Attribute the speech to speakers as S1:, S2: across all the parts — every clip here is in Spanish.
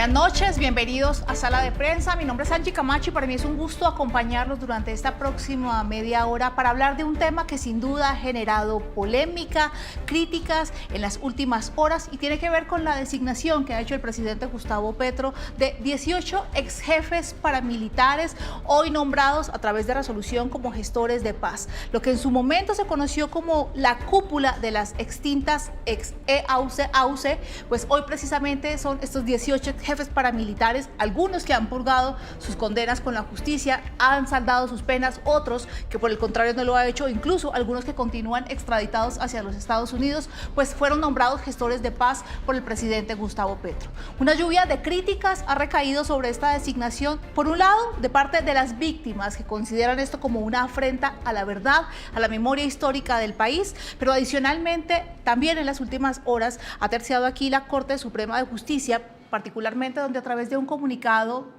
S1: Buenas noches, bienvenidos a Sala de Prensa. Mi nombre es Angie Camacho y para mí es un gusto acompañarlos durante esta próxima media hora para hablar de un tema que sin duda ha generado polémica, críticas en las últimas horas y tiene que ver con la designación que ha hecho el presidente Gustavo Petro de 18 ex jefes paramilitares hoy nombrados a través de resolución como gestores de paz. Lo que en su momento se conoció como la cúpula de las extintas ex AUC, pues hoy precisamente son estos 18 jefes paramilitares, algunos que han purgado sus condenas con la justicia, han saldado sus penas, otros que por el contrario no lo han hecho, incluso algunos que continúan extraditados hacia los Estados Unidos, pues fueron nombrados gestores de paz por el presidente Gustavo Petro. Una lluvia de críticas ha recaído sobre esta designación, por un lado, de parte de las víctimas que consideran esto como una afrenta a la verdad, a la memoria histórica del país, pero adicionalmente también en las últimas horas ha terciado aquí la Corte Suprema de Justicia, particularmente donde a través de un comunicado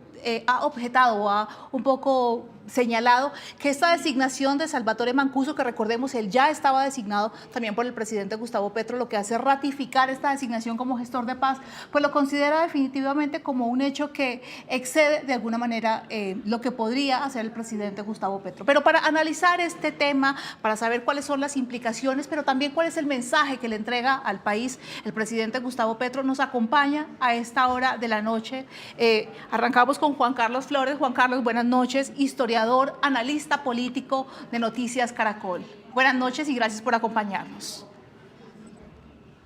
S1: ha objetado, ha un poco señalado que esta designación de Salvatore Mancuso, que recordemos él ya estaba designado también por el presidente Gustavo Petro, lo que hace ratificar esta designación como gestor de paz, pues lo considera definitivamente como un hecho que excede de alguna manera lo que podría hacer el presidente Gustavo Petro. Pero para analizar este tema, para saber cuáles son las implicaciones, pero también cuál es el mensaje que le entrega al país el presidente Gustavo Petro, nos acompaña a esta hora de la noche. Arrancamos con Juan Carlos Flores. Juan Carlos, buenas noches, historiador, analista político de Noticias Caracol. Buenas noches y gracias por acompañarnos.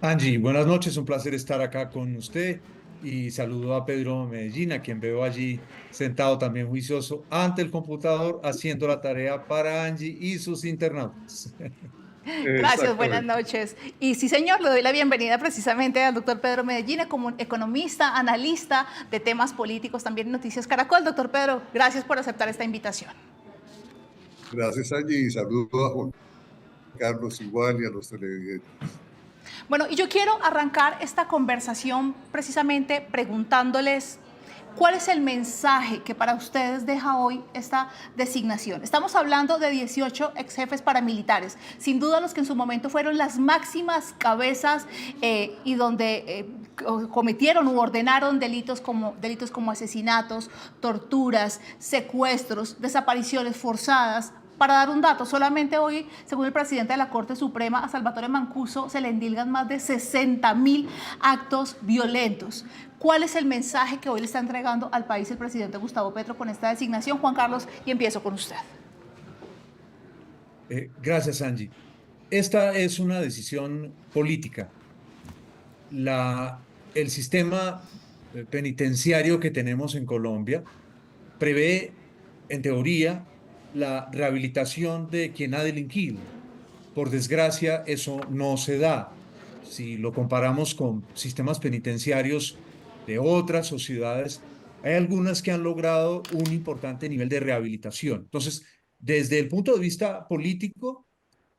S2: Angie, buenas noches, un placer estar acá con usted y saludo a Pedro Medellín, a quien veo allí sentado también juicioso ante el computador haciendo la tarea para Angie y sus internautas.
S1: Gracias, buenas noches. Y sí, señor, le doy la bienvenida precisamente al doctor Pedro Medellín, como economista, analista de temas políticos, también en Noticias Caracol. Doctor Pedro, gracias por aceptar esta invitación.
S3: Gracias, Angie, y saludo a Juan Carlos igual y a los televidentes.
S1: Bueno, y yo quiero arrancar esta conversación precisamente preguntándoles ¿cuál es el mensaje que para ustedes deja hoy esta designación? Estamos hablando de 18 ex jefes paramilitares, sin duda los que en su momento fueron las máximas cabezas y donde cometieron u ordenaron delitos como asesinatos, torturas, secuestros, desapariciones forzadas. Para dar un dato, solamente hoy, según el presidente de la Corte Suprema, a Salvatore Mancuso se le endilgan más de 60.000 actos violentos. ¿Cuál es el mensaje que hoy le está entregando al país el presidente Gustavo Petro con esta designación? Juan Carlos, y empiezo con usted.
S2: Gracias, Angie. Esta es una decisión política. El sistema penitenciario que tenemos en Colombia prevé, en teoría, la rehabilitación de quien ha delinquido. Por desgracia, eso no se da. Si lo comparamos con sistemas penitenciarios de otras sociedades, hay algunas que han logrado un importante nivel de rehabilitación. Entonces, desde el punto de vista político,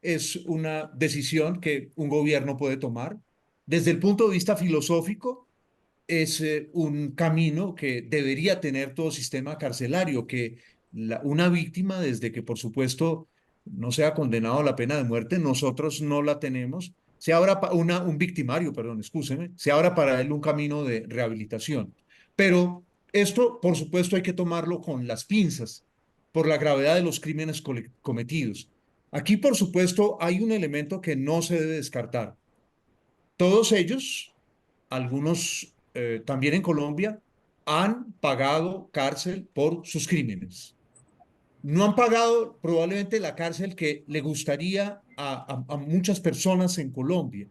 S2: es una decisión que un gobierno puede tomar. Desde el punto de vista filosófico, es un camino que debería tener todo sistema carcelario, que una víctima, desde que por supuesto no sea condenado a la pena de muerte, nosotros no la tenemos, se abra un victimario, perdón, excúseme, se abra para él un camino de rehabilitación. Pero esto, por supuesto, hay que tomarlo con las pinzas por la gravedad de los crímenes cometidos. Aquí, por supuesto, hay un elemento que no se debe descartar. Todos ellos, algunos también en Colombia, han pagado cárcel por sus crímenes. No han pagado probablemente la cárcel que le gustaría a muchas personas en Colombia,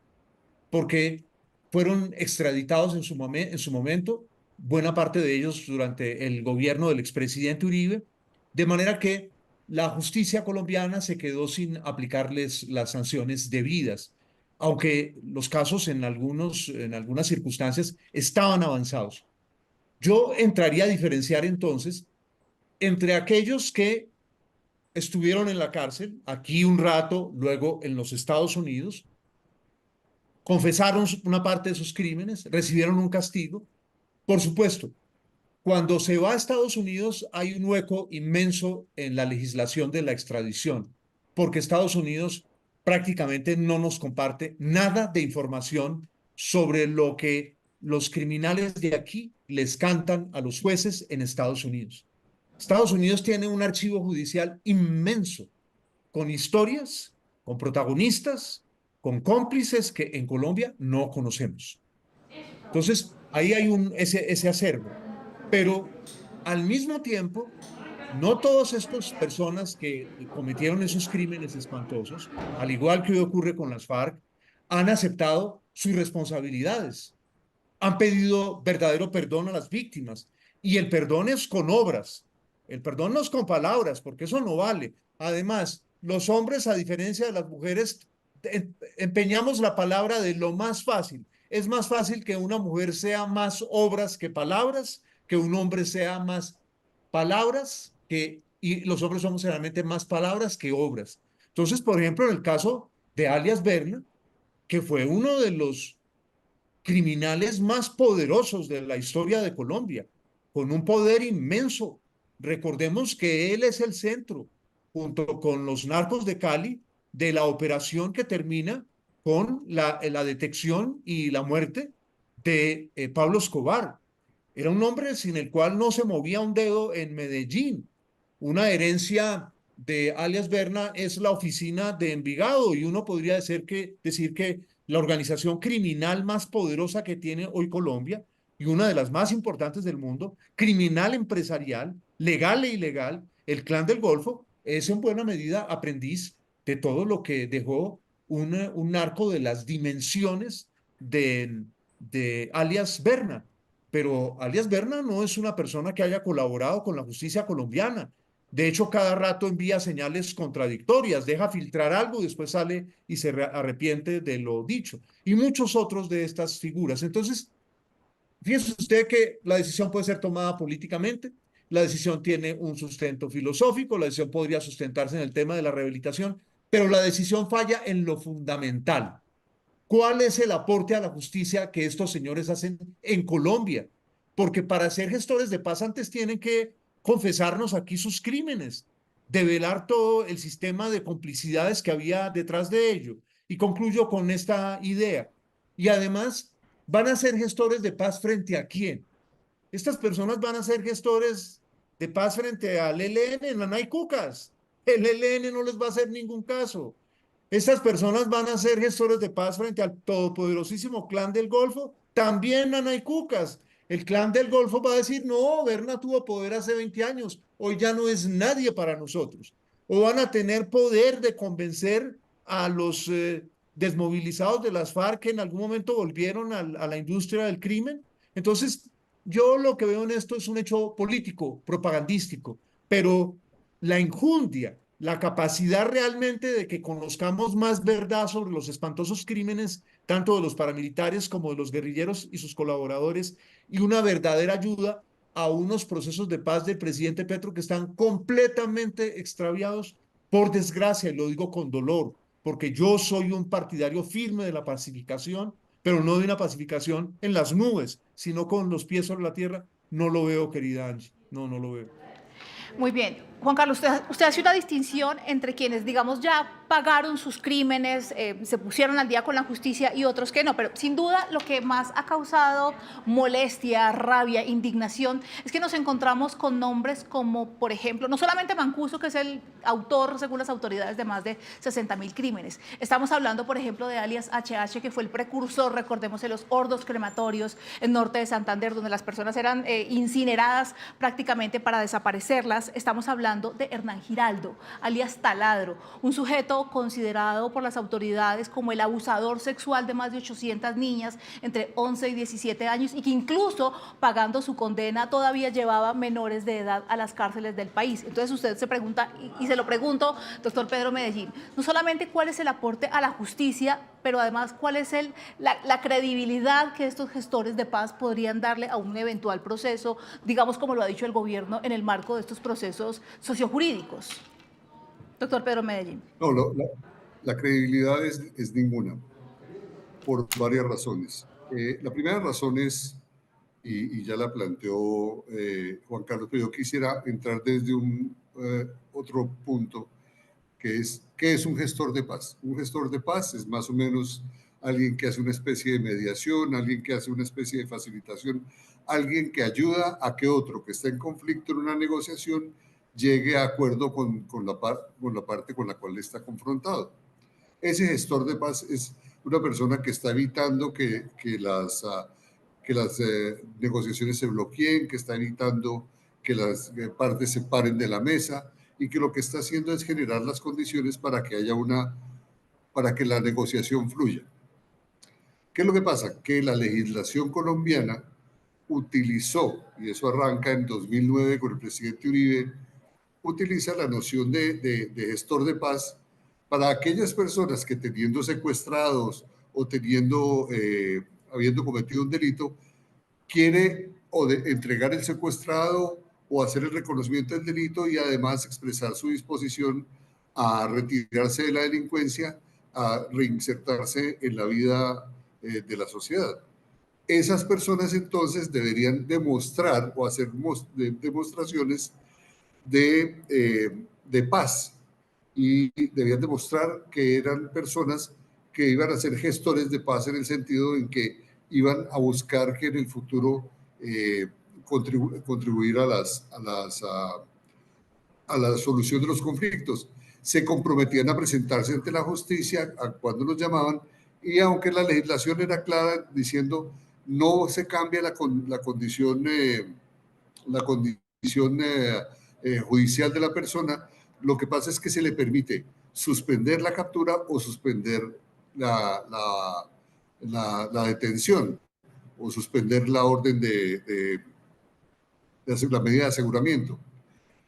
S2: porque fueron extraditados en su momento, buena parte de ellos durante el gobierno del expresidente Uribe, de manera que la justicia colombiana se quedó sin aplicarles las sanciones debidas, aunque los casos en algunas circunstancias estaban avanzados. Yo entraría a diferenciar entonces entre aquellos que estuvieron en la cárcel, aquí un rato, luego en los Estados Unidos, confesaron una parte de sus crímenes, recibieron un castigo. Por supuesto, cuando se va a Estados Unidos hay un hueco inmenso en la legislación de la extradición, porque Estados Unidos prácticamente no nos comparte nada de información sobre lo que los criminales de aquí les cantan a los jueces en Estados Unidos. Estados Unidos tiene un archivo judicial inmenso, con historias, con protagonistas, con cómplices que en Colombia no conocemos. Entonces, ahí hay ese acervo. Pero al mismo tiempo, no todas estas personas que cometieron esos crímenes espantosos, al igual que hoy ocurre con las FARC, han aceptado sus responsabilidades, han pedido verdadero perdón a las víctimas. Y el perdón es con obras, el perdón no es con palabras, porque eso no vale. Además, los hombres, a diferencia de las mujeres, empeñamos la palabra de lo más fácil. Es más fácil que una mujer sea más obras que palabras, que un hombre sea más palabras y los hombres somos generalmente más palabras que obras. Entonces, por ejemplo, en el caso de alias Berna, que fue uno de los criminales más poderosos de la historia de Colombia, con un poder inmenso. Recordemos que él es el centro, junto con los narcos de Cali, de la operación que termina con la detección y la muerte de Pablo Escobar. Era un hombre sin el cual no se movía un dedo en Medellín. Una herencia de alias Berna es la oficina de Envigado y uno podría decir que la organización criminal más poderosa que tiene hoy Colombia y una de las más importantes del mundo, criminal empresarial, legal e ilegal, el Clan del Golfo, es en buena medida aprendiz de todo lo que dejó un narco de las dimensiones de alias Berna. Pero alias Berna no es una persona que haya colaborado con la justicia colombiana. De hecho, cada rato envía señales contradictorias, deja filtrar algo y después sale y se arrepiente de lo dicho. Y muchos otros de estas figuras. Entonces, fíjese usted que la decisión puede ser tomada políticamente, la decisión tiene un sustento filosófico, la decisión podría sustentarse en el tema de la rehabilitación, pero la decisión falla en lo fundamental. ¿Cuál es el aporte a la justicia que estos señores hacen en Colombia? Porque para ser gestores de paz antes tienen que confesarnos aquí sus crímenes, develar todo el sistema de complicidades que había detrás de ello. Y concluyo con esta idea. Y además, ¿van a ser gestores de paz frente a quién? Estas personas van a ser gestores de paz frente al ELN, en la Nay Cucas. El ELN no les va a hacer ningún caso. Estas personas van a ser gestores de paz frente al todopoderosísimo Clan del Golfo, también Nanay Cucas. El Clan del Golfo va a decir, no, Berna tuvo poder hace 20 años, hoy ya no es nadie para nosotros. O van a tener poder de convencer a los desmovilizados de las FARC que en algún momento volvieron a la industria del crimen. Entonces, yo lo que veo en esto es un hecho político, propagandístico, pero la injundia, la capacidad realmente de que conozcamos más verdad sobre los espantosos crímenes, tanto de los paramilitares como de los guerrilleros y sus colaboradores, y una verdadera ayuda a unos procesos de paz del presidente Petro que están completamente extraviados, por desgracia, y lo digo con dolor, porque yo soy un partidario firme de la pacificación, pero no de una pacificación en las nubes, sino con los pies sobre la tierra. No lo veo, querida Angie, no lo veo.
S1: Muy bien. Juan Carlos, usted hace una distinción entre quienes, digamos, ya pagaron sus crímenes, se pusieron al día con la justicia y otros que no, pero sin duda lo que más ha causado molestia, rabia, indignación, es que nos encontramos con nombres como, por ejemplo, no solamente Mancuso, que es el autor, según las autoridades, de más de 60.000 crímenes. Estamos hablando, por ejemplo, de alias HH, que fue el precursor, recordemos, de los hordos crematorios en norte de Santander, donde las personas eran incineradas prácticamente para desaparecerlas. Estamos hablando de Hernán Giraldo, alias Taladro, un sujeto considerado por las autoridades como el abusador sexual de más de 800 niñas entre 11 y 17 años y que incluso pagando su condena todavía llevaba menores de edad a las cárceles del país. Entonces usted se pregunta, y se lo pregunto, doctor Pedro Medellín, no solamente cuál es el aporte a la justicia, pero además cuál es la credibilidad que estos gestores de paz podrían darle a un eventual proceso, digamos como lo ha dicho el gobierno, en el marco de estos procesos sociojurídicos. Doctor Pedro Medellín.
S3: No, la credibilidad es ninguna, por varias razones. La primera razón es, y ya la planteó Juan Carlos, pero yo quisiera entrar desde un otro punto, que es, ¿qué es un gestor de paz? Un gestor de paz es más o menos alguien que hace una especie de mediación, alguien que hace una especie de facilitación, alguien que ayuda a que otro que está en conflicto en una negociación llegue a acuerdo con la parte con la cual está confrontado. Ese gestor de paz es una persona que está evitando que las negociaciones se bloqueen, que está evitando que las partes se paren de la mesa y que lo que está haciendo es generar las condiciones para que haya para que la negociación fluya. ¿Qué es lo que pasa? Que la legislación colombiana utilizó, y eso arranca en 2009 con el presidente Uribe, utiliza la noción de gestor de paz para aquellas personas que teniendo secuestrados o habiendo cometido un delito, quiere entregar el secuestrado o hacer el reconocimiento del delito y además expresar su disposición a retirarse de la delincuencia, a reinsertarse en la vida de la sociedad. Esas personas entonces deberían demostrar o hacer demostraciones de paz y debían demostrar que eran personas que iban a ser gestores de paz en el sentido en que iban a buscar que en el futuro contribuir a la solución de los conflictos. Se comprometían a presentarse ante la justicia cuando los llamaban y aunque la legislación era clara diciendo no se cambia la condición judicial de la persona, lo que pasa es que se le permite suspender la captura o suspender la detención o suspender la orden de la medida de aseguramiento.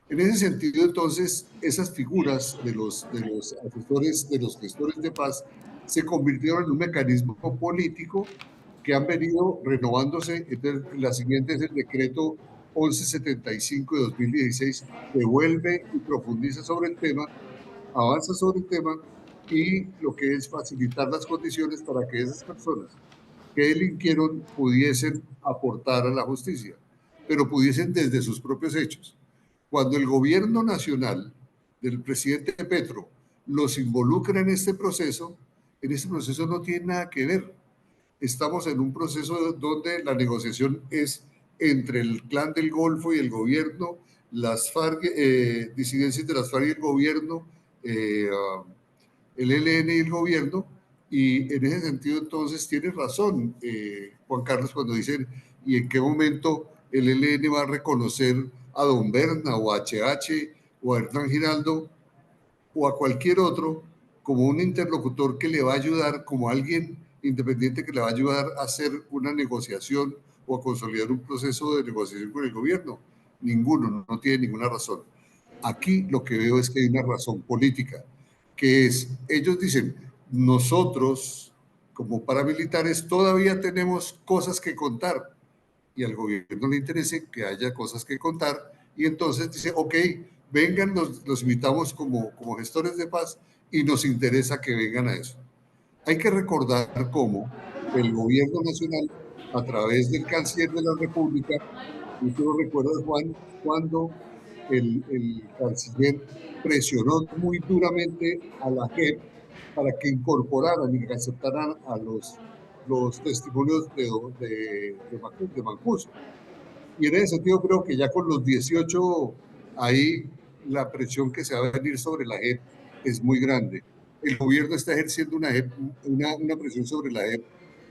S3: En ese sentido, entonces, esas figuras de los asesores, de los gestores de paz, se convirtieron en un mecanismo político que han venido renovándose. Entonces, la siguiente es el decreto 1175 de 2016, que vuelve y profundiza sobre el tema, avanza sobre el tema y lo que es facilitar las condiciones para que esas personas que delinquieron pudiesen aportar a la justicia, pero pudiesen desde sus propios hechos. Cuando el gobierno nacional del presidente Petro los involucra en este proceso no tiene nada que ver. Estamos en un proceso donde la negociación es entre el Clan del Golfo y el gobierno, las FARC, disidencias de las FARC y el gobierno, el ELN y el gobierno, y en ese sentido entonces tiene razón Juan Carlos cuando dicen y en qué momento el ELN va a reconocer a Don Berna o a HH o a Hernán Giraldo o a cualquier otro como un interlocutor que le va a ayudar, como alguien independiente que le va a ayudar a hacer una negociación o a consolidar un proceso de negociación con el gobierno. Ninguno, no tiene ninguna razón. Aquí lo que veo es que hay una razón política, que es, ellos dicen, nosotros como paramilitares todavía tenemos cosas que contar y al gobierno le interesa que haya cosas que contar y entonces dice, ok, vengan, los invitamos como gestores de paz y nos interesa que vengan a eso. Hay que recordar cómo el gobierno nacional, a través del canciller de la República, y tú lo recuerdas, Juan, cuando el canciller presionó muy duramente a la JEP para que incorporaran y que aceptaran a los testimonios de Mancuso. Y en ese sentido creo que ya con los 18, ahí la presión que se va a venir sobre la JEP es muy grande. El gobierno está ejerciendo una presión sobre la JEP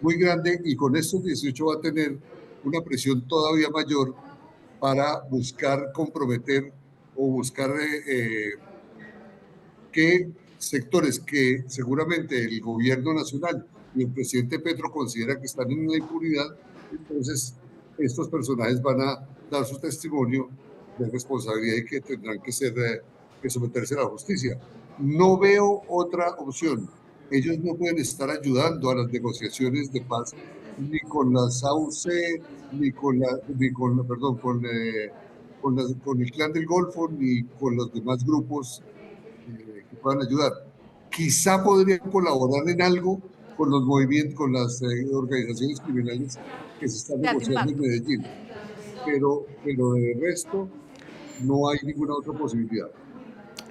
S3: muy grande y con estos 18 va a tener una presión todavía mayor para buscar comprometer o buscar que sectores que seguramente el gobierno nacional y el presidente Petro considera que están en una impunidad, entonces estos personajes van a dar su testimonio de responsabilidad y que tendrán que someterse a la justicia. No veo otra opción. Ellos no pueden estar ayudando a las negociaciones de paz ni con las AUC, ni con el Clan del Golfo, ni con los demás grupos que puedan ayudar. Quizá podrían colaborar en algo con los movimientos, con las organizaciones criminales que se están negociando en Medellín, pero de resto no hay ninguna otra posibilidad.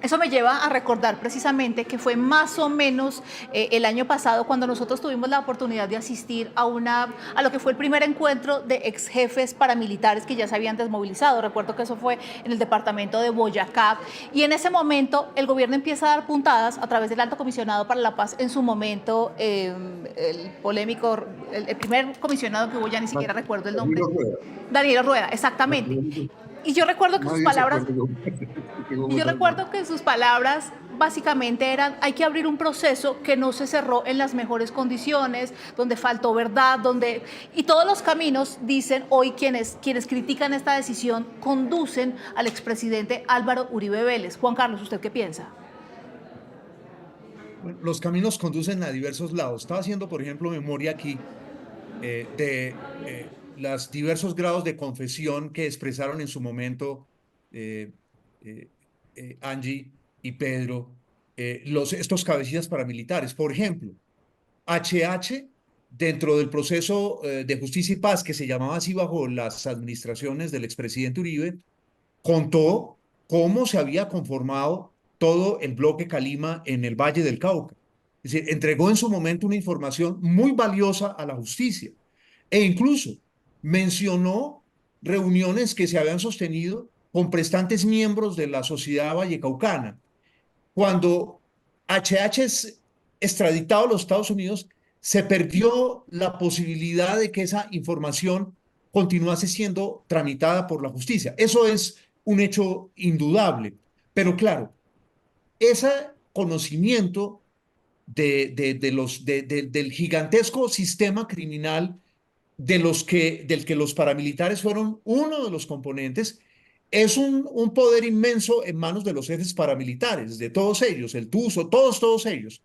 S1: Eso me lleva a recordar precisamente que fue más o menos el año pasado cuando nosotros tuvimos la oportunidad de asistir a lo que fue el primer encuentro de ex jefes paramilitares que ya se habían desmovilizado. Recuerdo que eso fue en el departamento de Boyacá y en ese momento el gobierno empieza a dar puntadas a través del Alto Comisionado para la Paz, en su momento el polémico, el primer comisionado que hubo, ya ni siquiera recuerdo el nombre. Daniel Rueda, exactamente. Y yo recuerdo que sus palabras, básicamente eran: hay que abrir un proceso que no se cerró en las mejores condiciones, donde faltó verdad, y todos los caminos, dicen hoy quienes critican esta decisión, conducen al expresidente Álvaro Uribe Vélez. Juan Carlos, ¿usted qué piensa?
S2: Bueno, los caminos conducen a diversos lados. Estaba haciendo, por ejemplo, memoria aquí de los diversos grados de confesión que expresaron en su momento eh, eh, Angie y Pedro, estos cabecillas paramilitares. Por ejemplo, HH, dentro del proceso de justicia y paz, que se llamaba así bajo las administraciones del expresidente Uribe, contó cómo se había conformado todo el bloque Calima en el Valle del Cauca. Es decir, entregó en su momento una información muy valiosa a la justicia e incluso mencionó reuniones que se habían sostenido con prestantes miembros de la sociedad vallecaucana. Cuando HH es extraditado a los Estados Unidos, se perdió la posibilidad de que esa información continuase siendo tramitada por la justicia. Eso es un hecho indudable. Pero claro, ese conocimiento del gigantesco sistema criminal del que los paramilitares fueron uno de los componentes, es un poder inmenso en manos de los jefes paramilitares, de todos ellos, el Tuzo, todos ellos.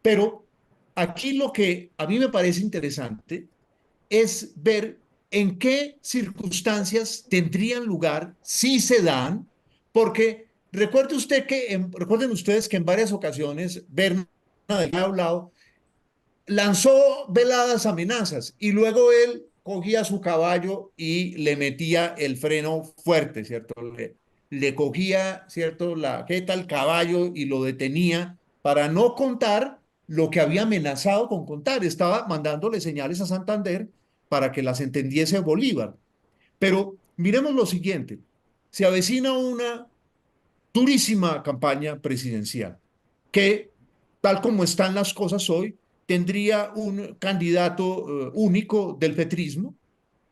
S2: Pero aquí lo que a mí me parece interesante es ver en qué circunstancias tendrían lugar, si se dan, porque recuerden ustedes que en varias ocasiones Berna del Lado lanzó veladas amenazas y luego él cogía su caballo y le metía el freno fuerte, ¿cierto? Le cogía, ¿cierto?, la jeta al caballo y lo detenía para no contar lo que había amenazado con contar. Estaba mandándole señales a Santander para que las entendiese Bolívar. Pero miremos lo siguiente: se avecina una durísima campaña presidencial que, tal como están las cosas hoy, tendría un candidato único del petrismo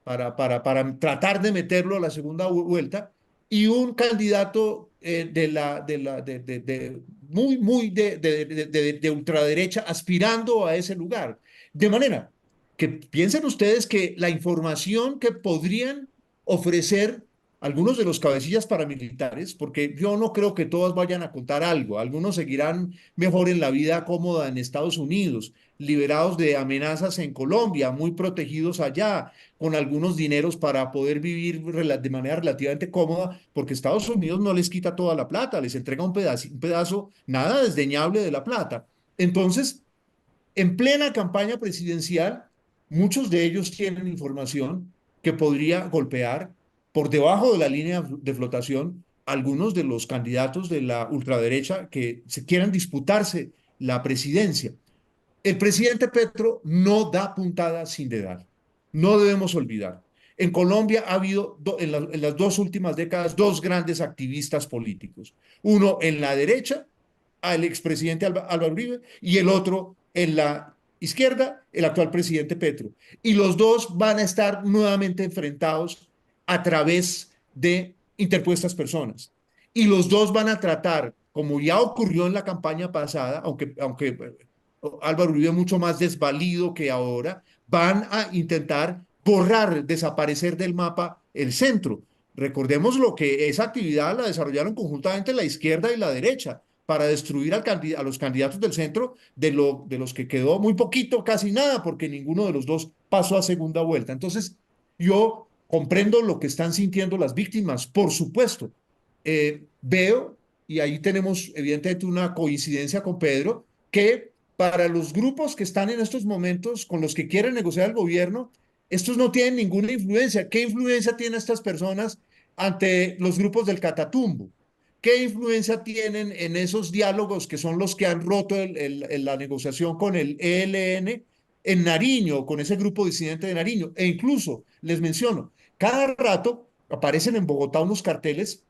S2: para tratar de meterlo a la segunda vuelta y un candidato de ultraderecha aspirando a ese lugar. De manera que piensen ustedes que la información que podrían ofrecer algunos de los cabecillas paramilitares, porque yo no creo que todas vayan a contar algo, algunos seguirán mejor en la vida cómoda en Estados Unidos, liberados de amenazas en Colombia, muy protegidos allá, con algunos dineros para poder vivir de manera relativamente cómoda, porque Estados Unidos no les quita toda la plata, les entrega un pedazo nada desdeñable de la plata. Entonces, en plena campaña presidencial, muchos de ellos tienen información que podría golpear por debajo de la línea de flotación algunos de los candidatos de la ultraderecha que se quieran disputarse la presidencia. El presidente Petro no da puntada sin dedal. No debemos olvidar. En Colombia ha habido en las dos últimas décadas dos grandes activistas políticos. Uno en la derecha, al expresidente Álvaro Uribe, y el otro en la izquierda, el actual presidente Petro. Y los dos van a estar nuevamente enfrentados a través de interpuestas personas. Y los dos van a tratar, como ya ocurrió en la campaña pasada, aunque Álvaro Uribe mucho más desvalido que ahora, van a intentar borrar, desaparecer del mapa el centro. Recordemos lo que esa actividad la desarrollaron conjuntamente la izquierda y la derecha para destruir a los candidatos del centro, de los que quedó muy poquito, casi nada, porque ninguno de los dos pasó a segunda vuelta. Entonces, yo comprendo lo que están sintiendo las víctimas, por supuesto. Veo, y ahí tenemos evidentemente una coincidencia con Pedro, que para los grupos que están en estos momentos con los que quieren negociar el gobierno, estos no tienen ninguna influencia. ¿Qué influencia tienen estas personas ante los grupos del Catatumbo? ¿Qué influencia tienen en esos diálogos que son los que han roto la negociación con el ELN en Nariño, con ese grupo disidente de Nariño? E incluso, les menciono, cada rato aparecen en Bogotá unos carteles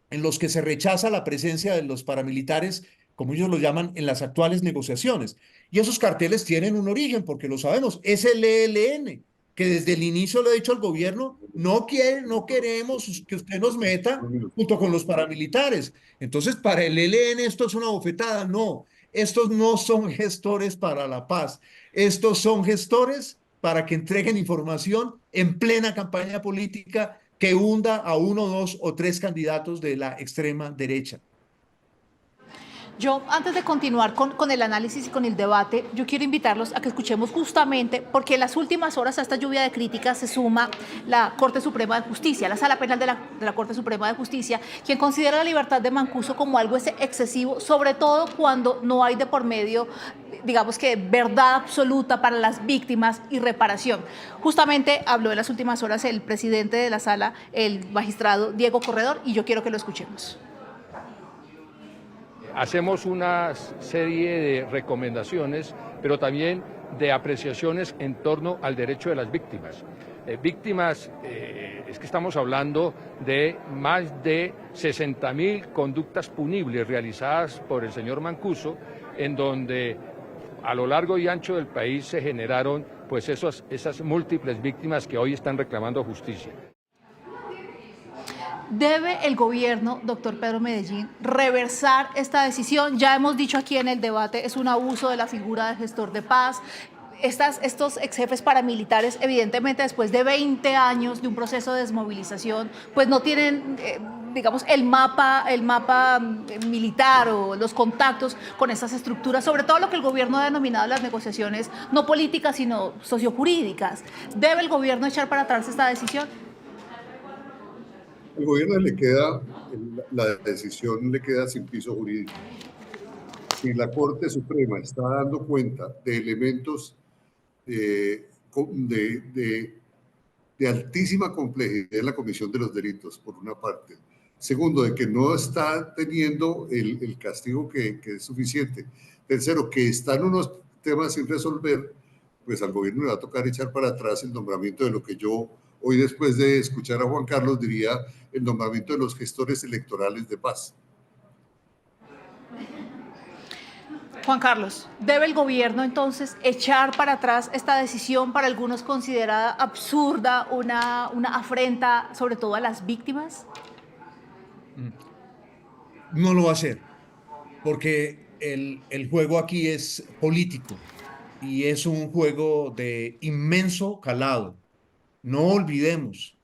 S2: en los que se rechaza la presencia de los paramilitares, como ellos lo llaman, en las actuales negociaciones. Y esos carteles tienen un origen, porque lo sabemos, es el ELN, que desde el inicio le ha dicho al gobierno, no queremos que usted nos meta junto con los paramilitares. Entonces, para el ELN esto es una bofetada. No, estos no son gestores para la paz. Estos son gestores para que entreguen información en plena campaña política que hunda a uno, dos o tres candidatos de la extrema derecha.
S1: Yo, antes de continuar con el análisis y con el debate, yo quiero invitarlos a que escuchemos justamente, porque en las últimas horas a esta lluvia de críticas se suma la Corte Suprema de Justicia, la Sala Penal de la Corte Suprema de Justicia, quien considera la libertad de Mancuso como algo excesivo, sobre todo cuando no hay de por medio, digamos que verdad absoluta para las víctimas y reparación. Justamente habló en las últimas horas el presidente de la sala, el magistrado Diego Corredor, y yo quiero que lo escuchemos.
S4: Hacemos una serie de recomendaciones, pero también de apreciaciones en torno al derecho de las víctimas. Es que estamos hablando de más de 60.000 conductas punibles realizadas por el señor Mancuso, en donde a lo largo y ancho del país se generaron pues esas múltiples víctimas que hoy están reclamando justicia.
S1: ¿Debe el gobierno, doctor Pedro Medellín, reversar esta decisión? Ya hemos dicho aquí en el debate, es un abuso de la figura de gestor de paz. Estos ex jefes paramilitares, evidentemente después de 20 años de un proceso de desmovilización, pues no tienen, digamos, el mapa militar o los contactos con estas estructuras, sobre todo lo que el gobierno ha denominado las negociaciones no políticas, sino sociojurídicas. ¿Debe el gobierno echar para atrás esta decisión?
S3: Al gobierno la decisión le queda sin piso jurídico. Si la Corte Suprema está dando cuenta de elementos de altísima complejidad en la comisión de los delitos, por una parte. Segundo, de que no está teniendo el castigo que es suficiente. Tercero, que están unos temas sin resolver, pues al gobierno le va a tocar echar para atrás el nombramiento de lo que yo hoy, después de escuchar a Juan Carlos, diría el nombramiento de los gestores electorales de paz.
S1: Juan Carlos, ¿debe el gobierno entonces echar para atrás esta decisión, para algunos considerada absurda, una afrenta sobre todo a las víctimas?
S2: No lo va a hacer, porque el juego aquí es político y es un juego de inmenso calado. No olvidemos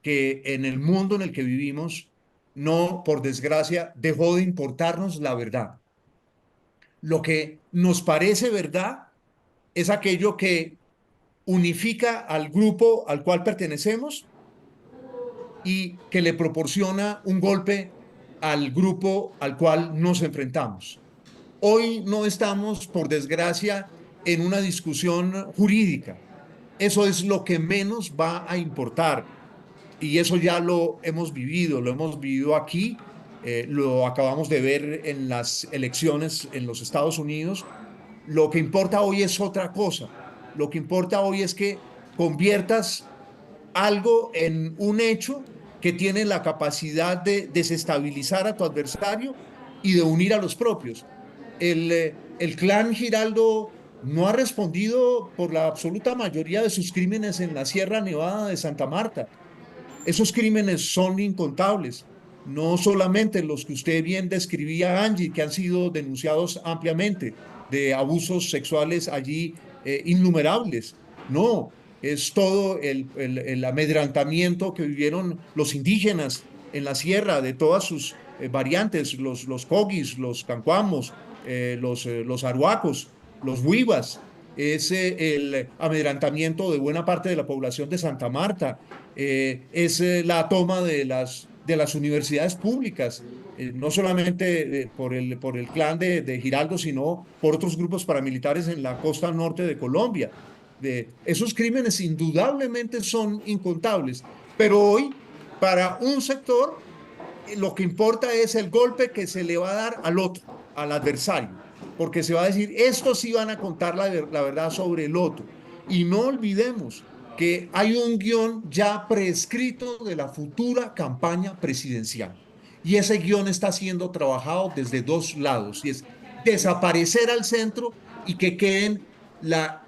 S2: que en el mundo en el que vivimos, no, por desgracia, dejó de importarnos la verdad. Lo que nos parece verdad es aquello que unifica al grupo al cual pertenecemos y que le proporciona un golpe al grupo al cual nos enfrentamos. Hoy no estamos, por desgracia, en una discusión jurídica. Eso es lo que menos va a importar. Y eso ya lo hemos vivido aquí, lo acabamos de ver en las elecciones en los Estados Unidos. Lo que importa hoy es otra cosa. Lo que importa hoy es que conviertas algo en un hecho que tiene la capacidad de desestabilizar a tu adversario y de unir a los propios. El clan Giraldo no ha respondido por la absoluta mayoría de sus crímenes en la Sierra Nevada de Santa Marta. Esos crímenes son incontables, no solamente los que usted bien describía, Angie, que han sido denunciados ampliamente, de abusos sexuales allí innumerables. No, es todo el amedrantamiento que vivieron los indígenas en la sierra, de todas sus variantes, los coguis, los cancuamos, los aruacos, los huivas. Es el amedrantamiento de buena parte de la población de Santa Marta, es la toma de las universidades públicas, no solamente por el clan de Giraldo, sino por otros grupos paramilitares en la costa norte de Colombia. Esos crímenes indudablemente son incontables, pero hoy, para un sector, lo que importa es el golpe que se le va a dar al otro, al adversario, porque se va a decir, estos sí van a contar la verdad sobre el otro. Y no olvidemos que hay un guión ya prescrito de la futura campaña presidencial. Y ese guión está siendo trabajado desde dos lados, y es desaparecer al centro y que queden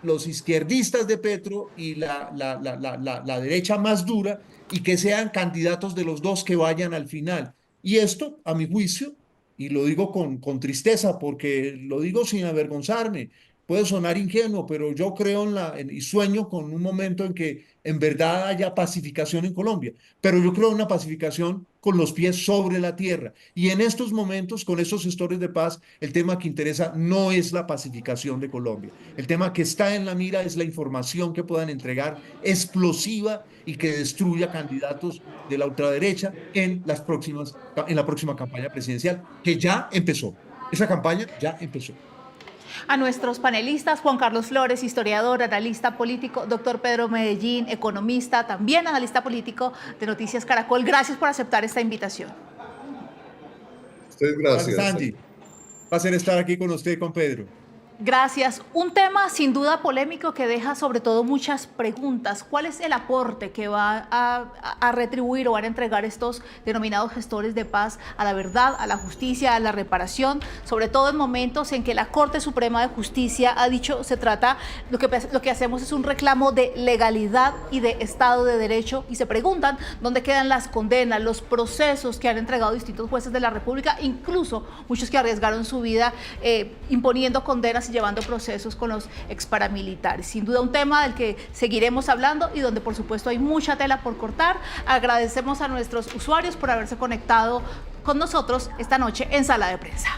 S2: los izquierdistas de Petro y la derecha más dura, y que sean candidatos de los dos que vayan al final. Y esto, a mi juicio, y lo digo con tristeza porque lo digo sin avergonzarme, puede sonar ingenuo, pero yo creo y sueño con un momento en que en verdad haya pacificación en Colombia, pero yo creo en una pacificación con los pies sobre la tierra. Y en estos momentos, con estos gestores de paz, el tema que interesa no es la pacificación de Colombia. El tema que está en la mira es la información que puedan entregar explosiva y que destruya candidatos de la ultraderecha en la próxima campaña presidencial, que ya empezó. Esa campaña ya empezó.
S1: A nuestros panelistas, Juan Carlos Flores, historiador, analista político, doctor Pedro Medellín, economista, también analista político de Noticias Caracol, gracias por aceptar esta invitación.
S3: Gracias.
S2: Sandy, placer estar aquí con usted y con Pedro.
S1: Gracias. Un tema sin duda polémico que deja sobre todo muchas preguntas. ¿Cuál es el aporte que va a retribuir o van a entregar estos denominados gestores de paz a la verdad, a la justicia, a la reparación? Sobre todo en momentos en que la Corte Suprema de Justicia ha dicho lo que hacemos es un reclamo de legalidad y de Estado de Derecho, y se preguntan dónde quedan las condenas, los procesos que han entregado distintos jueces de la República, incluso muchos que arriesgaron su vida imponiendo condenas y llevando procesos con los exparamilitares. Sin duda un tema del que seguiremos hablando y donde por supuesto hay mucha tela por cortar. Agradecemos a nuestros usuarios por haberse conectado con nosotros esta noche en Sala de Prensa.